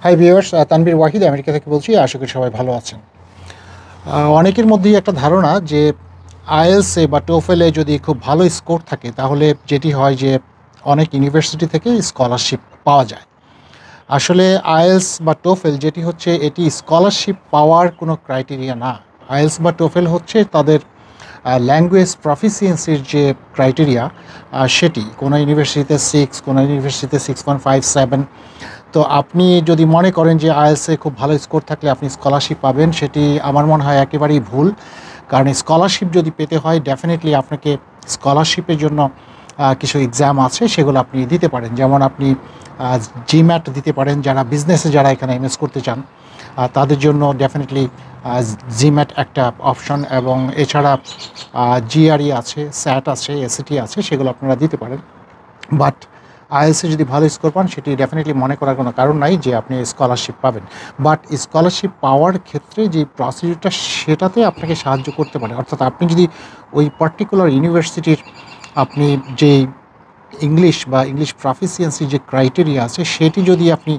Hi viewers, Tanvir Wahid America থেকে বলছি। আশা করি সবাই ভালো আছেন। অনেকের মধ্যেই একটা ধারণা যে আইএলসে বা টোফেলে যদি খুব ভালো স্কোর থাকে তাহলে যেটি হয় যে অনেক ইউনিভার্সিটি থেকে স্কলারশিপ পাওয়া যায়। আসলে আইএলস বা টোফেল যেটি হচ্ছে এটি স্কলারশিপ পাওয়ার কোনো ক্রাইটেরিয়া না। আইএলস বা টোফেল হচ্ছে তাদের ল্যাঙ্গুয়েজ প্রফিসিয়েন্সির যে ক্রাইটেরিয়া সেটি কোনো ইউনিভার্সিটিতে 6, কোনো ইউনিভার্সিটিতে 6.57। তো আপনি যদি মনে করেন যে আইএলসে খুব ভালো স্কোর থাকলে আপনি স্কলারশিপ পাবেন, সেটি আমার মনে হয় একেবারেই ভুল। কারণ স্কলারশিপ যদি পেতে হয় ডেফিনেটলি আপনাকে স্কলারশিপের জন্য কিছু এক্সাম আছে, সেগুলো আপনি দিতে পারেন। যেমন আপনি জিম্যাট দিতে পারেন, যারা এখানে এমএস করতে চান তাদের জন্য ডেফিনেটলি জিম্যাট একটা অপশন, এবং এছাড়া জিআরই আছে, স্যাট আছে, এসিটি আছে, সেগুলো আপনারা দিতে পারেন। বাট আইএলসে যদি ভালো স্কোর পান সেটি ডেফিনেটলি মনে করার কোনো কারণ নাই যে আপনি স্কলারশিপ পাবেন। বাট স্কলারশিপ পাওয়ার ক্ষেত্রে যে প্রসিডিউরটা সেটাতে আপনাকে সাহায্য করতে পারে। অর্থাৎ আপনি যদি ওই পার্টিকুলার ইউনিভার্সিটির আপনি যেই ইংলিশ প্রফিসিয়েন্সি যে ক্রাইটেরিয়া আছে সেটি যদি আপনি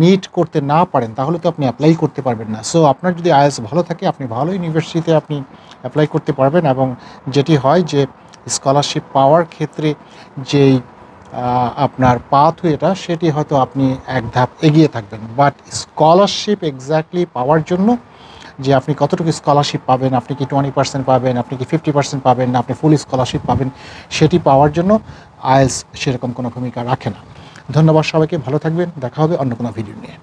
মিট করতে না পারেন তাহলে তো আপনি অ্যাপ্লাই করতে পারবেন না। সো আপনার যদি আইএলস ভালো থাকে আপনি ভালো ইউনিভার্সিটিতে আপনি অ্যাপ্লাই করতে পারবেন, এবং যেটি হয় যে স্কলারশিপ পাওয়ার ক্ষেত্রে যেই আপনার পাথওয়েটা সেটি হয়তো আপনি এক ধাপ এগিয়ে থাকবেন। বাট স্কলারশিপ এক্স্যাক্টলি পাওয়ার জন্য যে আপনি কতটুকু স্কলারশিপ পাবেন, আপনি কি 20% পাবেন, আপনি কি 50% পাবেন, না আপনি ফুল স্কলারশিপ পাবেন, সেটি পাওয়ার জন্য আইএলস সেরকম কোনো ভূমিকা রাখে না। ধন্যবাদ সবাইকে, ভালো থাকবেন। দেখা হবে অন্য কোনো ভিডিও নিয়ে।